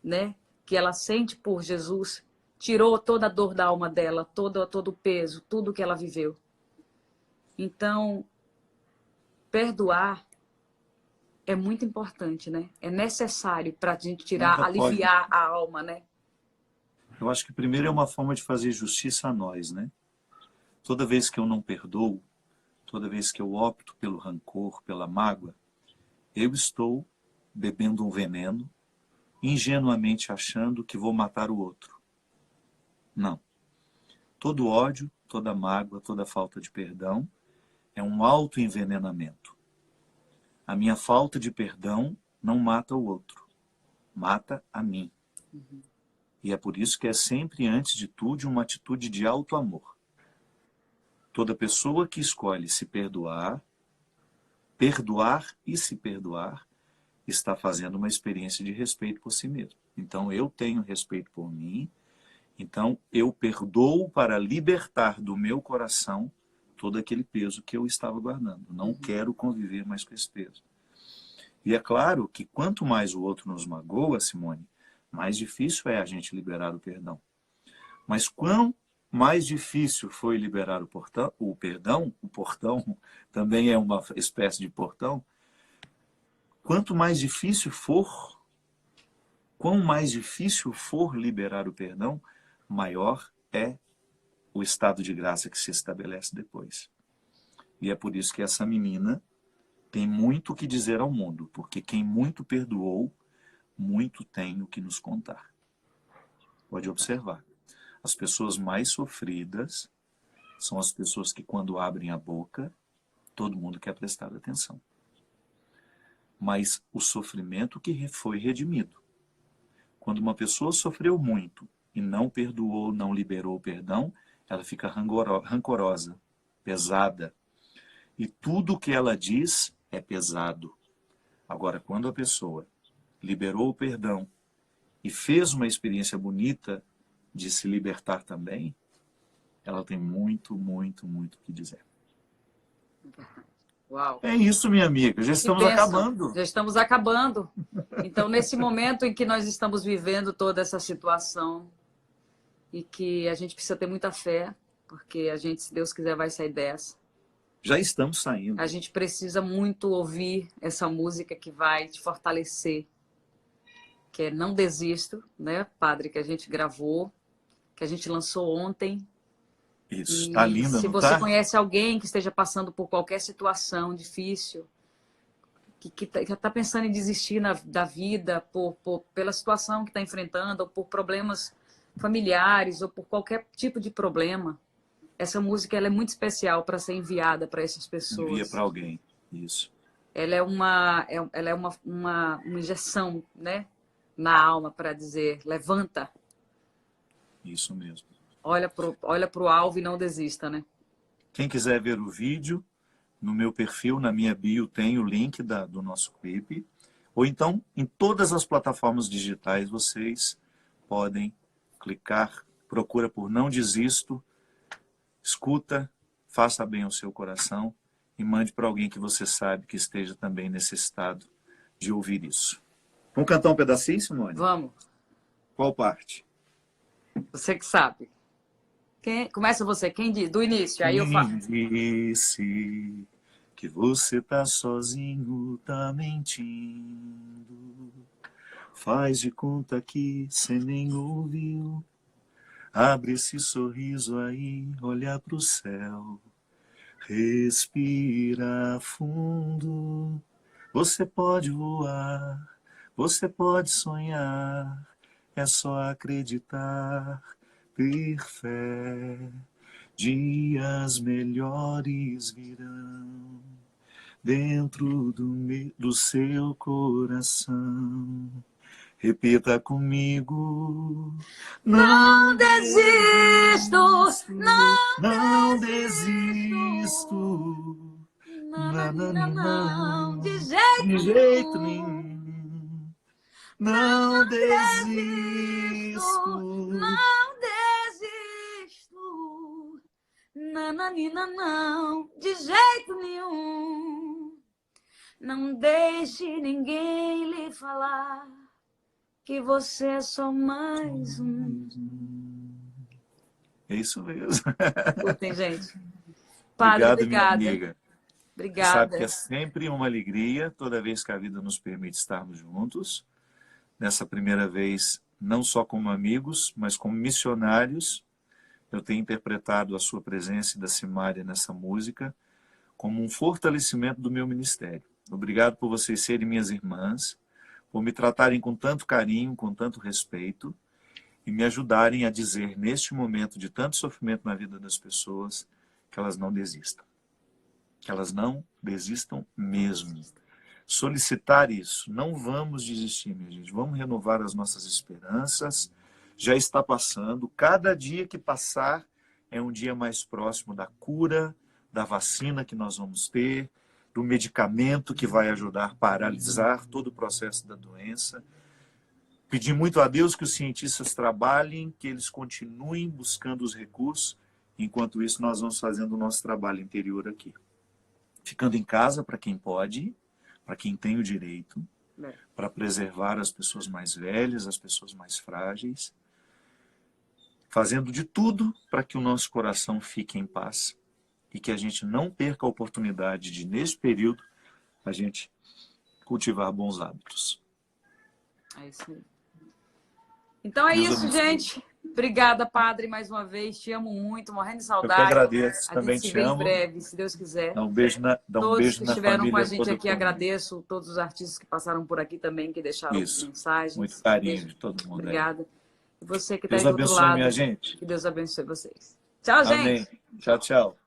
né, que ela sente por Jesus tirou toda a dor da alma dela, todo o peso, tudo que ela viveu. Então, perdoar é muito importante, né? É necessário para a gente aliviar a alma, né? Eu acho que primeiro é uma forma de fazer justiça a nós, né? Toda vez que eu não perdoo, toda vez que eu opto pelo rancor, pela mágoa, eu estou bebendo um veneno, ingenuamente achando que vou matar o outro. Não. Todo ódio toda mágoa, toda falta de perdão é um autoenvenenamento. A minha falta de perdão não mata o outro, mata a mim. E é por isso que é sempre, antes de tudo, uma atitude de auto-amor. Toda pessoa que escolhe se perdoar, perdoar e se perdoar, está fazendo uma experiência de respeito por si mesmo. Então eu tenho respeito por mim, então eu perdoo para libertar do meu coração todo aquele peso que eu estava guardando. Não quero conviver mais com esse peso. E é claro que quanto mais o outro nos magoa, Simone, mais difícil é a gente liberar o perdão. Mas quão mais difícil foi liberar o perdão, o portão também é uma espécie de portão, quanto mais difícil for, quão mais difícil for liberar o perdão, maior é o estado de graça que se estabelece depois. E é por isso que essa menina tem muito o que dizer ao mundo, porque quem muito perdoou, muito tem o que nos contar. Pode observar. As pessoas mais sofridas são as pessoas que, quando abrem a boca, todo mundo quer prestar atenção. Mas o sofrimento que foi redimido. Quando uma pessoa sofreu muito e não perdoou, não liberou o perdão, ela fica rancorosa, pesada. E tudo o que ela diz é pesado. Agora, quando a pessoa liberou o perdão e fez uma experiência bonita de se libertar também, ela tem muito, muito, muito o que dizer. Uau! É isso, minha amiga. Já estamos acabando. Já estamos acabando. Então, nesse momento em que nós estamos vivendo toda essa situação e que a gente precisa ter muita fé, porque a gente, se Deus quiser, vai sair dessa. Já estamos saindo. A gente precisa muito ouvir essa música que vai te fortalecer, que é Não Desisto, né, Padre, que a gente gravou, que a gente lançou ontem. Isso, tá linda, se não você tá? conhece alguém que esteja passando por qualquer situação difícil, que já está pensando em desistir da vida pela situação que está enfrentando, ou por problemas familiares, ou por qualquer tipo de problema, essa música ela é muito especial para ser enviada para essas pessoas. Envia para alguém, isso. Ela é uma injeção, né, na alma para dizer, levanta. Isso mesmo. Olha pro alvo e não desista, né? Quem quiser ver o vídeo, no meu perfil, na minha bio, tem o link do nosso clipe. Ou então, em todas as plataformas digitais, vocês podem clicar, procura por Não Desisto, escuta, faça bem ao seu coração e mande para alguém que você sabe que esteja também necessitado de ouvir isso. Vamos cantar um pedacinho, Simone? Vamos. Qual parte? Você que sabe. Começa você, quem diz? Do início, aí eu falo. Quem disse que você tá sozinho, tá mentindo. Faz de conta que cê nem ouviu. Abre esse sorriso aí, olha pro céu. Respira fundo. Você pode voar, você pode sonhar. É só acreditar, ter fé. Dias melhores virão dentro do seu coração. Repita comigo. Não desisto, não desisto. não, de De jeito jeito nenhum. nenhum. Não desisto. Não desisto. Nananina, não, de jeito nenhum. Não deixe ninguém lhe falar que você é só mais um. É isso mesmo. Curtem, gente. Padre, Obrigado, obrigada. minha amiga. Obrigada. Você sabe que é sempre uma alegria toda vez que a vida nos permite estarmos juntos. Nessa primeira vez, não só como amigos, mas como missionários. Eu tenho interpretado a sua presença e da Simária nessa música como um fortalecimento do meu ministério. Obrigado por vocês serem minhas irmãs, por me tratarem com tanto carinho, com tanto respeito, e me ajudarem a dizer, neste momento de tanto sofrimento na vida das pessoas, que elas não desistam. Que elas não desistam mesmo. Solicitar isso. Não vamos desistir, minha gente. Vamos renovar as nossas esperanças. Já está passando. Cada dia que passar é um dia mais próximo da cura, da vacina que nós vamos ter, do medicamento que vai ajudar a paralisar todo o processo da doença. Pedir muito a Deus que os cientistas trabalhem, que eles continuem buscando os recursos. Enquanto isso, nós vamos fazendo o nosso trabalho interior aqui. Ficando em casa para quem pode, para quem tem o direito, para preservar as pessoas mais velhas, as pessoas mais frágeis, fazendo de tudo para que o nosso coração fique em paz e que a gente não perca a oportunidade de, nesse período, a gente cultivar bons hábitos. É isso aí. Então é Deus isso, abençoe. gente. Obrigada, Padre, mais uma vez. Te amo muito, morrendo de Eu saudade. que agradeço, A também gente se te vê em amo. breve, se Deus quiser. Dá um beijo na Todos que estiveram com a família gente toda aqui, comigo. agradeço. Todos os artistas que passaram por aqui também, que deixaram Isso. mensagens. Muito carinho Beijo. de todo mundo. Obrigada. E você que está Deus aí do outro abençoe, lado, minha gente. que Deus abençoe vocês. Tchau, gente. Amém. Tchau, tchau.